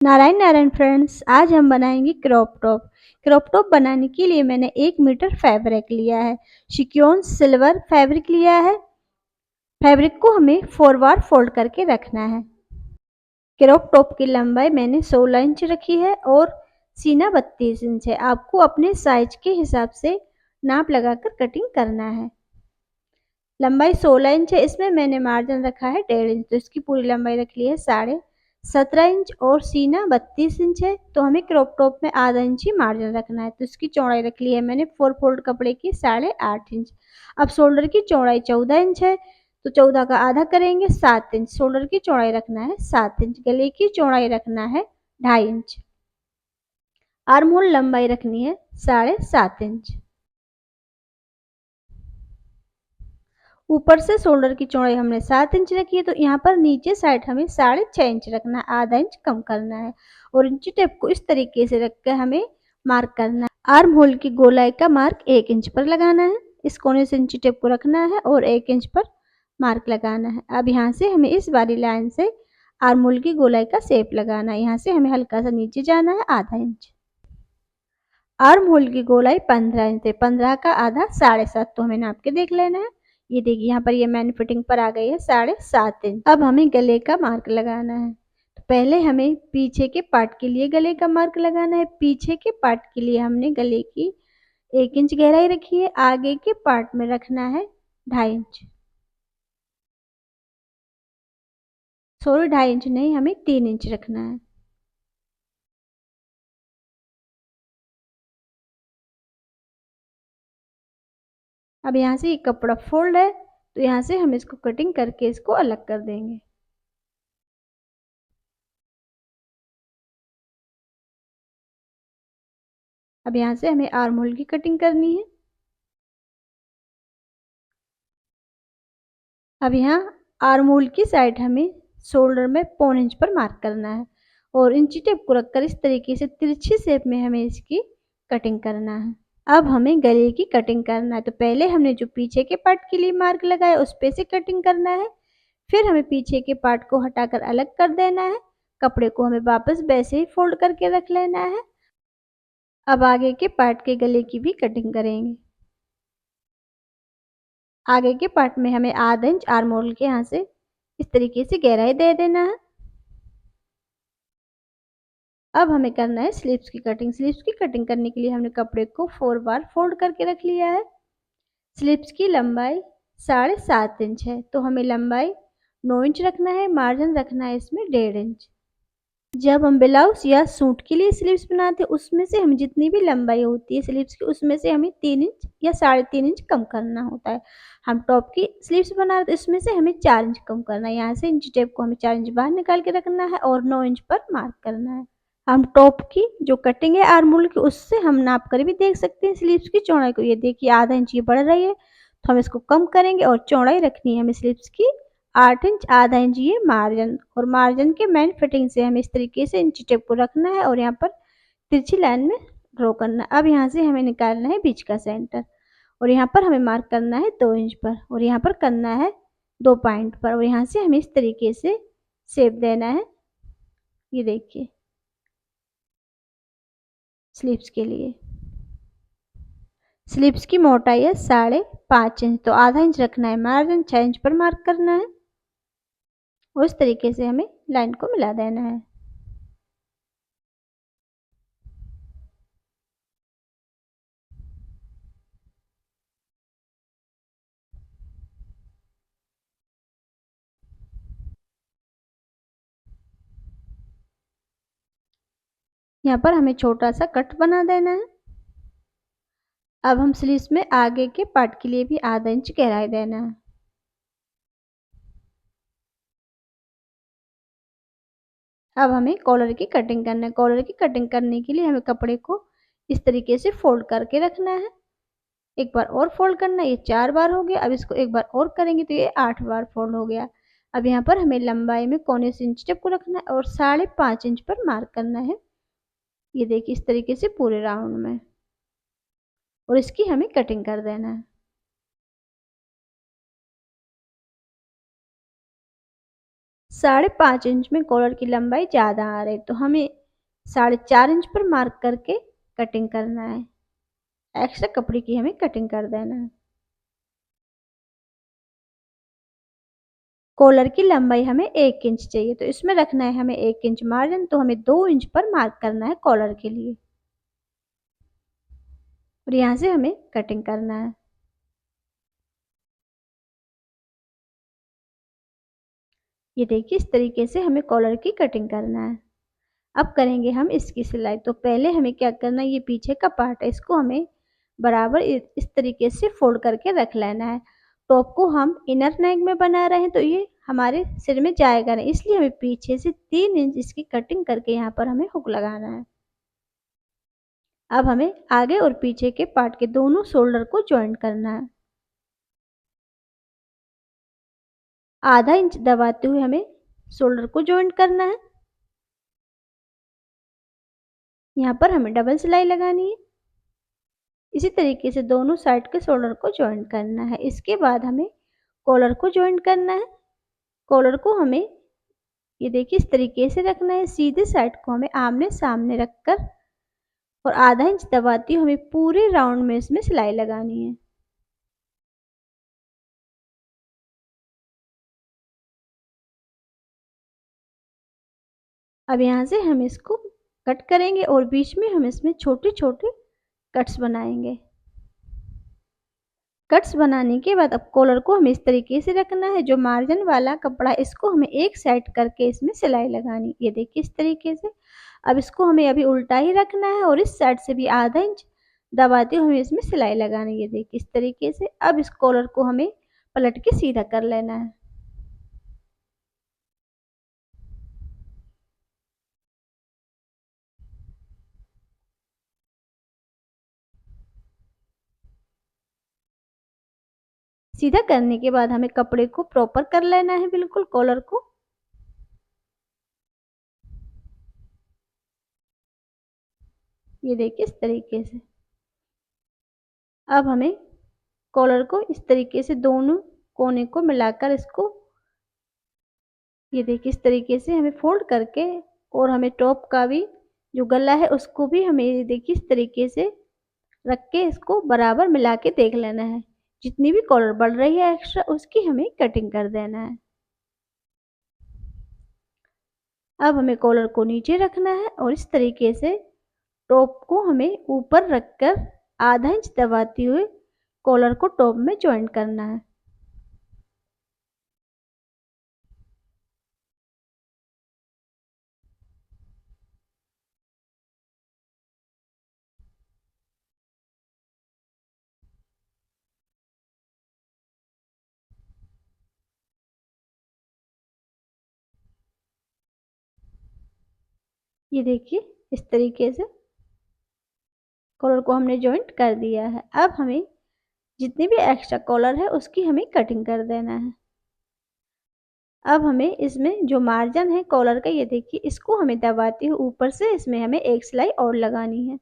Narayan Narayan friends, आज हम बनाएंगे क्रॉप टॉप। क्रॉप टॉप बनाने के लिए मैंने 1 मीटर फैब्रिक लिया है। शिक्योन सिल्वर फैब्रिक लिया है। फैब्रिक को हमें 4 बार फोल्ड करके रखना है। क्रॉप टॉप की लंबाई मैंने 16 इंच रखी है और सीना 32 इंच है। आपको अपने साइज के हिसाब से नाप लगाकर कटिंग करना है। लंबाई 16 इंच है, इसमें मैंने मार्जिन रखा है 1.5 इंच, तो इसकी पूरी लंबाई रख ली है 17.5 इंच और सीना 32 इंच है, तो हमें क्रॉप टॉप में आधा इंच ही मार्जिन रखना है। तो इसकी चौड़ाई रख ली है मैंने 4 फोल्ड कपड़े की 8.5 इंच। अब शोल्डर की चौड़ाई 14 इंच है, तो 14 का आधा करेंगे 7 इंच। शोल्डर की चौड़ाई रखना है 7 इंच। गले की चौड़ाई रखना है 2.5 इंच। आर्म होल लंबाई रखनी है 7.5 इंच। ऊपर से शोल्डर की चौड़ाई हमने 7 इंच रखी है, तो यहाँ पर नीचे साइड हमें 6.5 इंच रखना है, आधा इंच कम करना है। और इंची टेप को इस तरीके से रख कर हमें मार्क करना है। आर्म होल की गोलाई का मार्क 1 इंच पर लगाना है। इस कोने से इंची टेप को रखना है और 1 इंच पर मार्क लगाना है। अब यहाँ से हमें इस वाली लाइन से आर्म होल की गोलाई का शेप लगाना है। यहाँ से हमें हल्का सा नीचे जाना है, आधा इंच। आर्म होल की गोलाई 15 इंच है, 15 का आधा 7.5, तो हमें नाप के देख लेना है। ये देखिए यहाँ पर ये मैंने फिटिंग पर आ गई है 7.5 इंच। अब हमें गले का मार्क लगाना है। तो पहले हमें पीछे के पार्ट के लिए गले का मार्क लगाना है। पीछे के पार्ट के लिए हमने गले की 1 इंच गहराई रखी है। आगे के पार्ट में रखना है 2.5 इंच। सॉरी, 2.5 इंच नहीं, हमें 3 इंच रखना है। अब यहाँ से ये कपड़ा फोल्ड है, तो यहाँ से हम इसको कटिंग करके इसको अलग कर देंगे। अब यहाँ से हमें आर्म होल की कटिंग करनी है। अब यहाँ आर्म होल की साइड हमें शोल्डर में 1.25 इंच पर मार्क करना है और इंची टेप को रखकर इस तरीके से तिरछी शेप में हमें इसकी कटिंग करना है। अब हमें गले की कटिंग करना है। तो पहले हमने जो पीछे के पार्ट के लिए मार्क लगाया उस पे से कटिंग करना है। फिर हमें पीछे के पार्ट को हटाकर अलग कर देना है। कपड़े को हमें वापस वैसे ही फोल्ड करके रख लेना है। अब आगे के पार्ट के गले की भी कटिंग करेंगे। आगे के पार्ट में हमें आधा इंच आर्म होल के यहाँ से इस तरीके से गहराई दे देना है। अब हमें करना है स्लीव्स की कटिंग। स्लीव्स की कटिंग करने के लिए हमने कपड़े को 4 बार फोल्ड करके रख लिया है। स्लीव्स की लंबाई 7.5 इंच है, तो हमें लंबाई 9 इंच रखना है। मार्जिन रखना है इसमें 1.5 इंच। जब हम ब्लाउज या सूट के लिए स्लीव्स बनाते हैं उसमें से हम जितनी भी लंबाई होती है स्लीव्स की उसमें से हमें 3 इंच या 3.5 इंच कम करना होता है। हम टॉप की स्लीव्स बना रहे तो इसमें से हमें 4 इंच कम करना है। यहाँ से इंच टेप को हमें 4 इंच बाहर निकाल के रखना है और 9 इंच पर मार्क करना है। हम टॉप की जो कटिंग है आर्म होल की उससे हम नाप कर भी देख सकते हैं स्लीव्स की चौड़ाई को। ये देखिए आधा इंच ये बढ़ रही है, तो हम इसको कम करेंगे और चौड़ाई रखनी है हमें स्लीव्स की 8 इंच। आधा इंच ये मार्जिन, और मार्जिन के मेन फिटिंग से हमें इस तरीके से इंची टेप को रखना है और यहाँ पर तिरछी लाइन में ड्रॉ करना है। अब यहाँ से हमें निकालना है बीच का सेंटर और यहाँ पर हमें मार्क करना है 2 इंच पर और यहाँ पर करना है 2 पॉइंट पर, और यहाँ से हमें इस तरीके से शेप देना है। ये देखिए स्लीव्स के लिए स्लीव्स की मोटाई है 5.5 इंच, तो आधा इंच रखना है मार्जिन, 6 इंच पर मार्क करना है और इस तरीके से हमें लाइन को मिला देना है। यहाँ पर हमें छोटा सा कट बना देना है। अब हम स्लीव्स में आगे के पार्ट के लिए भी आधा इंच गहराई देना है। अब हमें कॉलर की कटिंग करना है। कॉलर की कटिंग करने के लिए हमें कपड़े को इस तरीके से फोल्ड करके रखना है। एक बार और फोल्ड करना है, ये 4 बार हो गया। अब इसको एक बार और करेंगे तो ये 8 बार फोल्ड हो गया। अब यहाँ पर हमें लंबाई में कोने से इंच टेप को रखना है और 5.5 इंच पर मार्क करना है। ये देखिए इस तरीके से पूरे राउंड में, और इसकी हमें कटिंग कर देना है। 5.5 इंच में कॉलर की लंबाई ज़्यादा आ रही, तो हमें 4.5 इंच पर मार्क करके कटिंग करना है। एक्स्ट्रा कपड़े की हमें कटिंग कर देना है। कॉलर की लंबाई हमें 1 इंच चाहिए, तो इसमें रखना है हमें 1 इंच मार्जिन, तो हमें 2 इंच पर मार्क करना है कॉलर के लिए और यहाँ से हमें कटिंग करना है। ये देखिए इस तरीके से हमें कॉलर की कटिंग करना है। अब करेंगे हम इसकी सिलाई। तो पहले हमें क्या करना है, ये पीछे का पार्ट है, इसको हमें बराबर इस तरीके से फोल्ड करके रख लेना है। टॉप को हम इनर नेक में बना रहे हैं, तो ये हमारे सिर में जाएगा नहीं, इसलिए हमें पीछे से 3 इंच इसकी कटिंग करके यहाँ पर हमें हुक लगाना है। अब हमें आगे और पीछे के पार्ट के दोनों शोल्डर को ज्वाइंट करना है। आधा इंच दबाते हुए हमें शोल्डर को ज्वाइंट करना है। यहाँ पर हमें डबल सिलाई लगानी है। इसी तरीके से दोनों साइड के शोल्डर को ज्वाइंट करना है। इसके बाद हमें कॉलर को ज्वाइंट करना है। कॉलर को हमें ये देखिए इस तरीके से रखना है। सीधे साइड को हमें आमने सामने रखकर और आधा इंच दबाती हुई हमें पूरे राउंड में इसमें सिलाई लगानी है। अब यहाँ से हम इसको कट करेंगे और बीच में हम इसमें छोटे छोटे कट्स बनाएंगे। कट्स बनाने के बाद अब कॉलर को हमें इस तरीके से रखना है। जो मार्जिन वाला कपड़ा इसको हमें एक साइड करके इसमें सिलाई लगानी। ये देखिए इस तरीके से। अब इसको हमें अभी उल्टा ही रखना है और इस साइड से भी आधा इंच दबाते हुए हमें इसमें सिलाई लगानी। ये देखिए इस तरीके से। अब इस कॉलर को हमें पलट के सीधा कर लेना है। सीधा करने के बाद हमें कपड़े को प्रॉपर कर लेना है, बिल्कुल कॉलर को। ये देखिए इस तरीके से। अब हमें कॉलर को इस तरीके से दोनों कोने को मिलाकर इसको ये देखिए इस तरीके से हमें फोल्ड करके और हमें टॉप का भी जो गला है उसको भी हमें ये देखिए इस तरीके से रख के इसको बराबर मिला के देख लेना है। जितनी भी कॉलर बढ़ रही है एक्स्ट्रा उसकी हमें कटिंग कर देना है। अब हमें कॉलर को नीचे रखना है और इस तरीके से टॉप को हमें ऊपर रखकर आधा इंच दबाते हुए कॉलर को टॉप में ज्वाइंट करना है। ये देखिए इस तरीके से कॉलर को हमने ज्वाइंट कर दिया है। अब हमें जितनी भी एक्स्ट्रा कॉलर है उसकी हमें कटिंग कर देना है। अब हमें इसमें जो मार्जिन है कॉलर का ये देखिए इसको हमें दबाते हुए ऊपर से इसमें हमें एक सिलाई और लगानी है।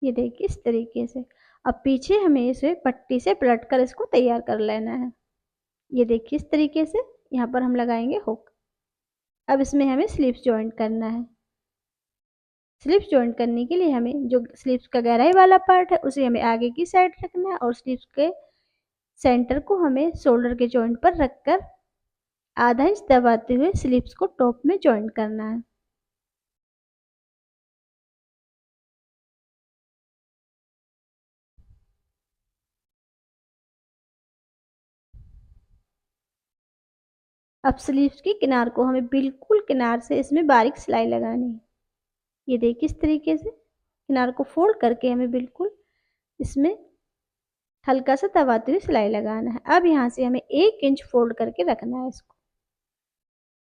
ये देखिए इस तरीके से। अब पीछे हमें इसे पट्टी से पलट कर इसको तैयार कर लेना है। ये देखिए इस तरीके से यहाँ पर हम लगाएंगे हुक। अब इसमें हमें स्लीव्स ज्वाइंट करना है। स्लीव्स ज्वाइंट करने के लिए हमें जो स्लीव्स का गहराई वाला पार्ट है उसे हमें आगे की साइड रखना है और स्लीव्स के सेंटर को हमें शोल्डर के जॉइंट पर रखकर आधा इंच दबाते हुए स्लीव्स को टॉप में ज्वाइंट करना है। अब स्लीव्स की किनार को हमें बिल्कुल किनार से इसमें बारीक सिलाई लगानी है। ये देखिए इस तरीके से किनार को फोल्ड करके हमें बिल्कुल इसमें हल्का सा दबाते हुए सिलाई लगाना है। अब यहाँ से हमें 1 इंच फोल्ड करके रखना है इसको।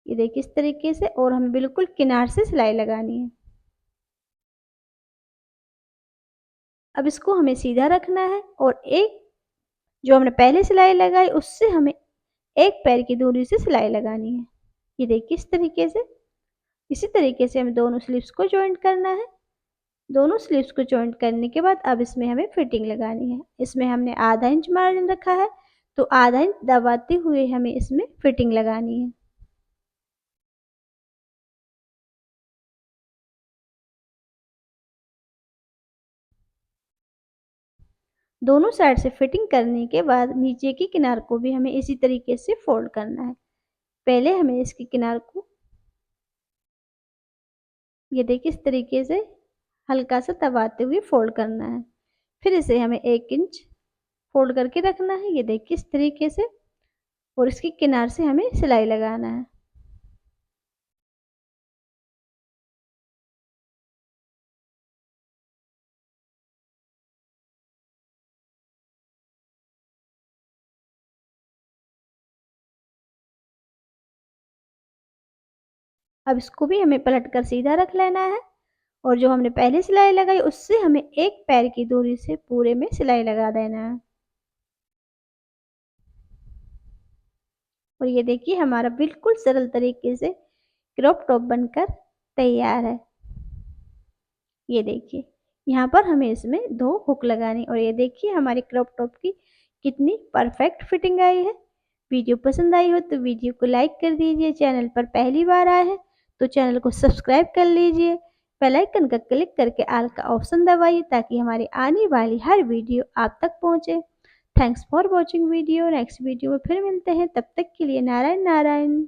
ये देखिए इस तरीके से और हमें बिल्कुल किनार से सिलाई लगानी है। अब इसको हमें सीधा रखना है और एक जो हमने पहले सिलाई लगाई उससे हमें एक पैर की दूरी से सिलाई लगानी है। ये देखिए इस तरीके से। इसी तरीके से हमें दोनों स्लीव्स को जॉइंट करना है। दोनों स्लीव्स को जॉइंट करने के बाद अब इसमें हमें फिटिंग लगानी है। इसमें हमने आधा इंच मार्जिन रखा है, तो आधा इंच दबाते हुए हमें इसमें फिटिंग लगानी है। दोनों साइड से फिटिंग करने के बाद नीचे की किनार को भी हमें इसी तरीके से फोल्ड करना है। पहले हमें इसकी किनार को ये देखिए इस तरीके से हल्का सा दबाते हुए फोल्ड करना है। फिर इसे हमें 1 इंच फोल्ड करके रखना है, ये देखिए इस तरीके से, और इसकी किनार से हमें सिलाई लगाना है। अब इसको भी हमें पलट कर सीधा रख लेना है और जो हमने पहले सिलाई लगाई उससे हमें एक पैर की दूरी से पूरे में सिलाई लगा देना है। और ये देखिए हमारा बिल्कुल सरल तरीके से क्रॉप टॉप बनकर तैयार है। ये देखिए यहाँ पर हमें इसमें 2 हुक लगानी और ये देखिए हमारी क्रॉप टॉप की कितनी परफेक्ट फिटिंग आई है। वीडियो पसंद आई हो तो वीडियो को लाइक कर दीजिए। चैनल पर पहली बार आए हैं तो चैनल को सब्सक्राइब कर लीजिए। बेल आइकन का क्लिक करके ऑल का ऑप्शन दबाइए ताकि हमारी आने वाली हर वीडियो आप तक पहुंचे। Thanks for watching video. Next video में फिर मिलते हैं, तब तक के लिए नारायण नारायण।